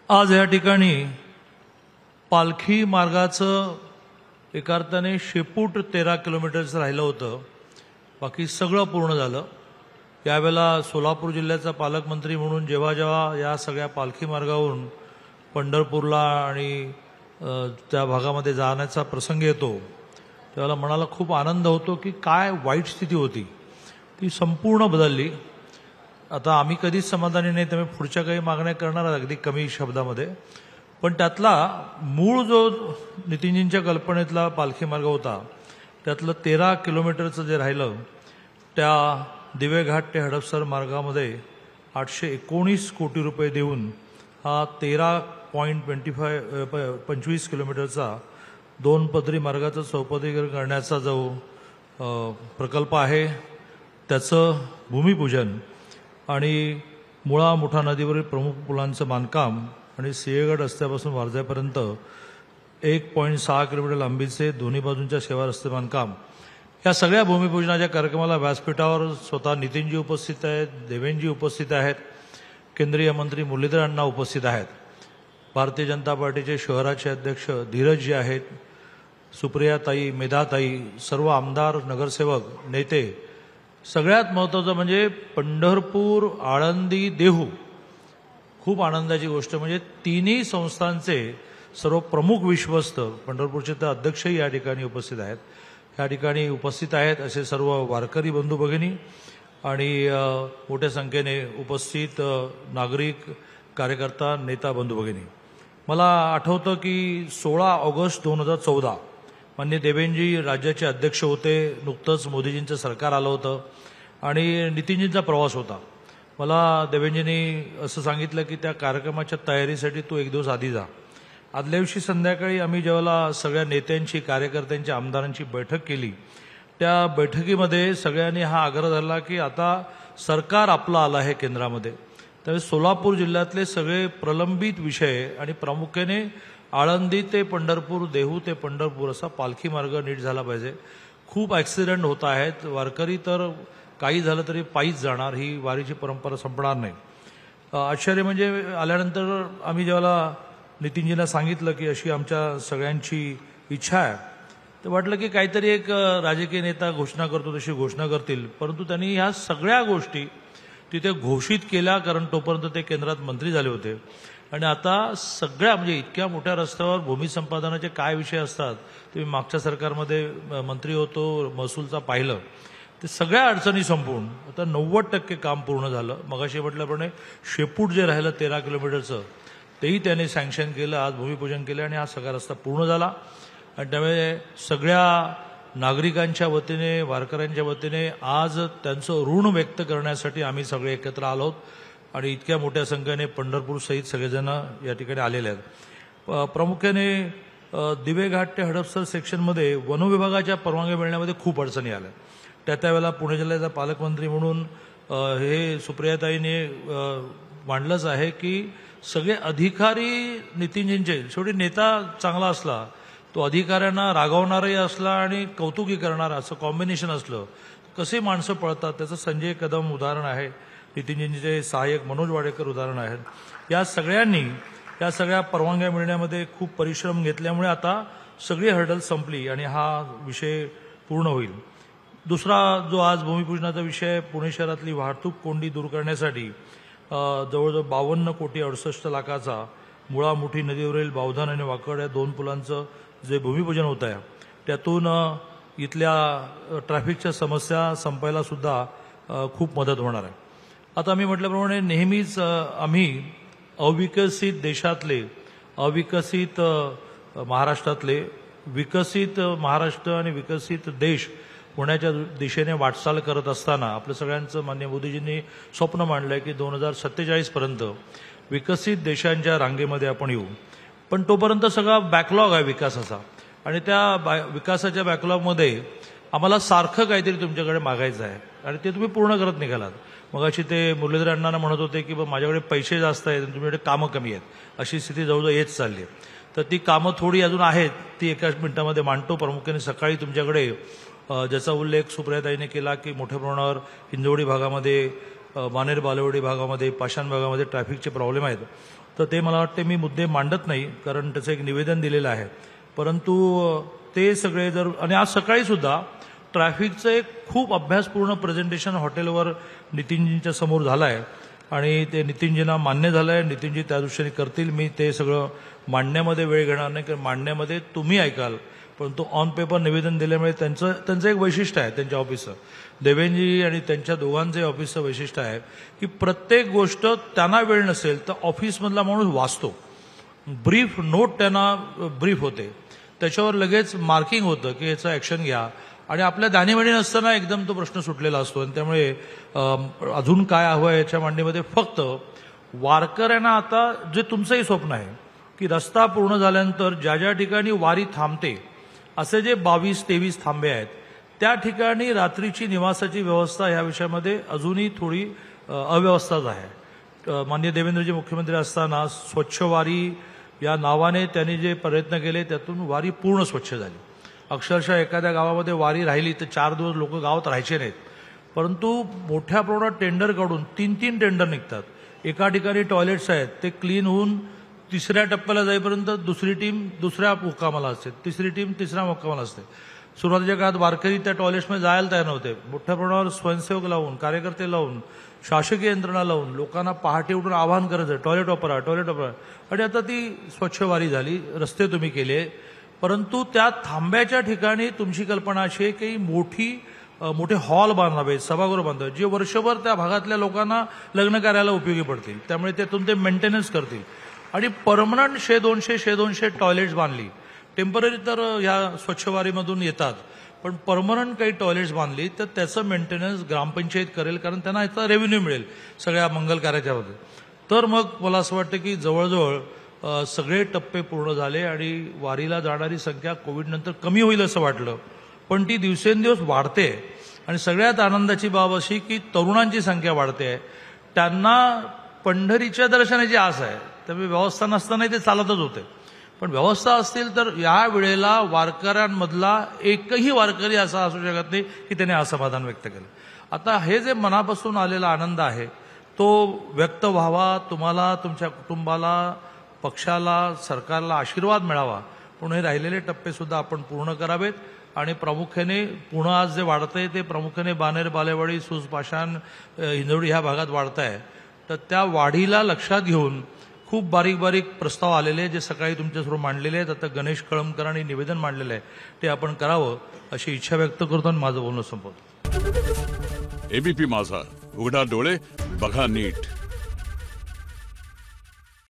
आज या ठिकाणी पालखी मार्गाचं एका अर्थाने शेपूट 13 किलोमीटरचं राहिलं होतं, बाकी सगळं पूर्ण झालं। यावेळेला सोलापूर जिल्ह्याचा पालकमंत्री म्हणून जेव्हा जेव्हा या सगळ्या पालखी मार्गावरून पंढरपूरला आणि त्या भागामध्ये जाण्याचा प्रसंग येतो त्यावेळेला मनाला खूप आनंद होतो की काय वाईट स्थिती होती ती संपूर्ण बदलली। आता आम्ही कधीच समाधानी नाही, त्यामुळे पुढच्या काही मागण्या करणार अगदी कमी शब्दामध्ये, पण त्यातला मूळ जो नितीनजींच्या कल्पनेतला पालखी मार्ग होता त्यातलं 13 किलोमीटरचं जे राहिलं त्या दिवे घाट ते हडपसर मार्गामध्ये 819 कोटी रुपये देऊन हा 13.25 किलोमीटरचा 2 पदरी मार्गाचं चौपदरीकरण करण्याचा जो प्रकल्प आहे त्याचं भूमिपूजन आणि मुळा मुठा नदीवरील प्रमुख पुलांचं बांधकाम आणि सिंहगड रस्त्यापासून वारजापर्यंत 1.6 किलोमीटर लांबीचे दोन्ही बाजूंच्या सेवा रस्ते बांधकाम या सगळ्या भूमिपूजनाच्या कार्यक्रमाला व्यासपीठावर स्वतः नितीनजी उपस्थित आहेत, देवेंद्रजी उपस्थित आहेत, केंद्रीय मंत्री मुरलीधर अण्णा उपस्थित आहेत, भारतीय जनता पार्टीचे शहराचे अध्यक्ष धीरजजी आहेत, सुप्रियाताई, मेधाताई, सर्व आमदार, नगरसेवक, नेते। सगळ्यात महत्त्वाचं म्हणजे पंढरपूर, आळंदी, देहू, खूप आनंदाची गोष्ट म्हणजे तिन्ही संस्थांचे सर्व प्रमुख विश्वस्त, पंढरपूरचे तर अध्यक्षही या ठिकाणी उपस्थित आहेत, या ठिकाणी उपस्थित आहेत असे सर्व वारकरी बंधू भगिनी आणि मोठ्या संख्येने उपस्थित नागरिक, कार्यकर्ता, नेता बंधू भगिनी। मला आठवतं की 16 ऑगस्ट 2014 माननीय देवेंद्रजी राज्याचे अध्यक्ष होते, नुकतंच मोदीजींचं सरकार आलं होतं आणि नितीनजींचा प्रवास होता। मला देवेंद्रजींनी असं सांगितलं की त्या कार्यक्रमाच्या तयारीसाठी तू एक दिवस आधी जा। आदल्या दिवशी संध्याकाळी आम्ही जेव्हा सगळ्या नेत्यांची, कार्यकर्त्यांची, आमदारांची बैठक केली त्या बैठकीमध्ये सगळ्यांनी हा आग्रह धरला की आता सरकार आपलं आलं आहे केंद्रामध्ये, त्यामुळे सोलापूर जिल्ह्यातले सगळे प्रलंबित विषय आणि प्रामुख्याने आळंदी ते पंढरपूर, देहू ते पंढरपूर असा पालखी मार्ग नीट झाला पाहिजे। खूप ॲक्सिडेंट होत आहेत, वारकरी तर काही झालं तरी पायीच जाणार, ही वारीची परंपरा संपणार नाही। आश्चर्य म्हणजे आल्यानंतर आम्ही जेव्हा नितीनजींना सांगितलं की अशी आमच्या सगळ्यांची इच्छा आहे तर वाटलं की काहीतरी एक राजकीय नेता घोषणा करतो तशी घोषणा करतील, परंतु त्यांनी ह्या सगळ्या गोष्टी तिथे घोषित केल्या, कारण तोपर्यंत ते केंद्रात मंत्री झाले होते आणि आता सगळ्या म्हणजे इतक्या मोठ्या रस्त्यावर भूमी संपादनाचे काय विषय असतात ते मी मागच्या सरकारमध्ये मंत्री होतो, महसूलचा पाहिलं, ते सगळ्या अडचणी संपवून आता 90% काम पूर्ण झालं। मगाशी म्हटल्याप्रमाणे शेपूट जे राहिलं 13 किलोमीटरचं तेही त्याने सँक्शन केलं, आज भूमिपूजन केलं आणि हा सगळा रस्ता पूर्ण झाला आणि त्यामुळे सगळ्या नागरिकांच्या वतीने, वारकऱ्यांच्या वतीने आज त्यांचं ऋण व्यक्त करण्यासाठी आम्ही सगळे एकत्र आलो आहोत आणि इतक्या मोठ्या संख्येने पंढरपूर सहित सगळेजण या ठिकाणी आलेले आहेत। प्रामुख्याने दिवे घाट ते हडपसर सेक्शनमध्ये वनविभागाच्या परवानग्या मिळण्यामध्ये खूप अडचणी आल्या। त्यावेळेला पुणे जिल्ह्याचा पालकमंत्री म्हणून हे सुप्रियाताईने मांडलंच आहे की सगळे अधिकारी नितीनजींचे, शेवटी नेता चांगला असला तो अधिकाऱ्यांना रागवणारही असला आणि कौतुकी करणारा असं कॉम्बिनेशन असलं कसे माणसं पळतात त्याचं संजय कदम उदाहरण आहे, नितीनजींचे सहाय्यक मनोज वाडेकर उदाहरण आहेत। या सगळ्यांनी या सगळ्या परवानग्या मिळण्यामध्ये खूप परिश्रम घेतल्यामुळे आता सगळी हर्डल संपली आणि हा विषय पूर्ण होईल। दुसरा जो आज भूमिपूजनाचा विषय आहे, पुणे शहरातली वाहतूक कोंडी दूर करण्यासाठी जवळजवळ 52 कोटी 68 लाखाचा मुळा मुठी नदीवरील बावधन आणि वाकड या 2 पुलांचं जे भूमिपूजन होत आहे त्यातून इथल्या ट्रॅफिकच्या समस्या संपायला सुद्धा खूप मदत होणार आहे। आता मी म्हटल्याप्रमाणे नेहमीच आम्ही अविकसित देशातले, अविकसित महाराष्ट्रातले, विकसित महाराष्ट्र आणि विकसित देश होण्याच्या दिशेने वाटचाल करत असताना आपल्या सगळ्यांचं माननीय मोदीजींनी स्वप्न मांडलं आहे की 2047 पर्यंत विकसित देशांच्या रांगेमध्ये आपण येऊ, पण तोपर्यंत सगळा बॅकलॉग आहे विकासाचा आणि त्या विकासाच्या बॅकलॉगमध्ये आम्हाला सारखं काहीतरी तुमच्याकडे मागायचं आहे आणि ते तुम्ही पूर्ण करत निघालात। मगाशी ते मुरलीधर अण्णांना म्हणत होते की माझ्याकडे पैसे जास्त आहेत आणि तुमच्याकडे कामं कमी आहेत, अशी स्थिती जवळजवळ येत चालली आहे। तर ती कामं थोडी अजून आहेत, ती एका मिनिटामध्ये मांडतो। प्रामुख्याने सकाळी तुमच्याकडे ज्याचा उल्लेख सुप्रियाताईने केला की मोठ्या प्रमाणावर हिंजवडी भागामध्ये, मानेर बालेवाडी भागामध्ये, पाषाण भागामध्ये ट्रॅफिकचे प्रॉब्लेम आहेत, तर ते मला वाटते मी मुद्दे मांडत नाही, कारण त्याचं एक निवेदन दिलेलं आहे. परंतु ते सगळे जर, आणि आज सकाळी सुद्धा ट्रॅफिकचं एक खूप अभ्यासपूर्ण प्रेझेंटेशन हॉटेलवर नितीनजींच्या समोर झालं आहे आणि ते नितीनजींना मान्य झालं आहे. नितीनजी त्या दृष्टीने करतील. मी ते सगळं मांडण्यामध्ये वेळ घेणार नाही, कारण मांडण्यामध्ये तुम्ही ऐकाल, परंतु ऑन पेपर निवेदन दिल्यामुळे त्यांचं एक वैशिष्ट्य आहे त्यांच्या ऑफिसचं. देवेंद्रजी आणि त्यांच्या दोघांचे ऑफिसचं वैशिष्ट्य आहे की प्रत्येक गोष्ट त्यांना वेळ नसेल तर ऑफिसमधला माणूस वाचतो, ब्रीफ नोट त्यांना ब्रीफ होते, त्याच्यावर लगेच मार्किंग होतं की याचं ॲक्शन घ्या, आणि आपल्या दाणेवाडी नसताना एकदम तो प्रश्न सुटलेला असतो. आणि त्यामुळे अजून काय हवं आहे याच्या मांडणीमध्ये फक्त वारकऱ्यांना आता जे तुमचंही स्वप्न आहे की रस्ता पूर्ण झाल्यानंतर ज्या ज्या ठिकाणी वारी थांबते असे जे 22-23 थांबे आहेत त्या ठिकाणी रात्रीची निवासाची व्यवस्था ह्या विषयामध्ये अजूनही थोडी अव्यवस्थाच आहे. माननीय देवेंद्रजी मुख्यमंत्री असताना स्वच्छ वारी या नावाने त्यांनी जे प्रयत्न केले त्यातून वारी पूर्ण स्वच्छ झाली. अक्षरशः एखाद्या गावामध्ये वारी राहिली तर 4 दिवस लोक गावात राहायचे नाहीत. परंतु मोठ्या प्रमाणात टेंडर काढून 3-3 टेंडर निघतात. एका ठिकाणी टॉयलेट्स आहेत ते क्लीन होऊन तिसऱ्या टप्प्याला जाईपर्यंत दुसरी टीम दुसऱ्या मुक्कामाला असते, तिसरी टीम तिसऱ्या मुक्कामाला असते. सुरुवातीच्या काळात वारकरी त्या टॉयलेट्समध्ये जायला तयार नव्हते. मोठ्या प्रमाणावर स्वयंसेवक लावून, कार्यकर्ते लावून, शासकीय यंत्रणा लावून लोकांना पहाटे उठून आवाहन करायचं टॉयलेट वापरा, टॉयलेट वापरा. आणि आता ती स्वच्छ वारी झाली, रस्ते तुम्ही केले. परंतु त्या थांब्याच्या ठिकाणी तुमची कल्पना अशी आहे की मोठे हॉल बांधावेत, सभागृह बांधावेत, जे वर्षभर त्या भागातल्या लोकांना लग्न कार्याला उपयोगी पडतील. त्यामुळे त्यातून ते मेंटेनन्स करतील. आणि परमनंट 100-200 टॉयलेट्स बांधली. टेम्पररी तर ह्या स्वच्छ वारीमधून येतात, पण परमनंट काही टॉयलेट्स बांधली तर त्याचं मेंटेनन्स ग्रामपंचायत करेल, कारण त्यांना याचा रेव्हेन्यू मिळेल सगळ्या मंगल कार्याच्यामध्ये. तर मग मला असं वाटतं की जवळजवळ सगळे टप्पे पूर्ण झाले आणि वारीला जाणारी संख्या कोविडनंतर कमी होईल असं वाटलं, पण ती दिवसेंदिवस वाढते. आणि सगळ्यात आनंदाची बाब अशी की तरुणांची संख्या वाढते आहे. त्यांना पंढरीच्या दर्शनाची आस आहे. त्यामुळे व्यवस्था नसतानाही ते चालतच होते. पण व्यवस्था असतील तर या वेळेला वारकऱ्यांमधला एकही वारकरी असा असू शकत नाही की त्याने असमाधान व्यक्त केलं. आता हे जे मनापासून आलेला आनंद आहे तो व्यक्त व्हावा, तुम्हाला, तुमच्या कुटुंबाला, पक्षाला, सरकारला आशीर्वाद मिळावा, म्हणून हे राहिलेले टप्पे सुद्धा आपण पूर्ण करावेत. आणि प्रामुख्याने पुणे आज जे वाढतंय ते प्रामुख्याने बाणेर, बालेवाडी, सूज, पाषाण, हिंजवडी ह्या भागात वाढत आहे. तर त्या वाढीला लक्षात घेऊन खूप बारीक बारीक प्रस्ताव आलेले जे सकाळी तुमच्यासमोर मांडलेले आहेत. आता गणेश कळमकरांनी निवेदन मांडलेलं आहे, ते आपण करावं अशी इच्छा व्यक्त करतो आणि माझं बोलणं संपवतो. एबीपी माझा, उघडा डोळे बघा नीट.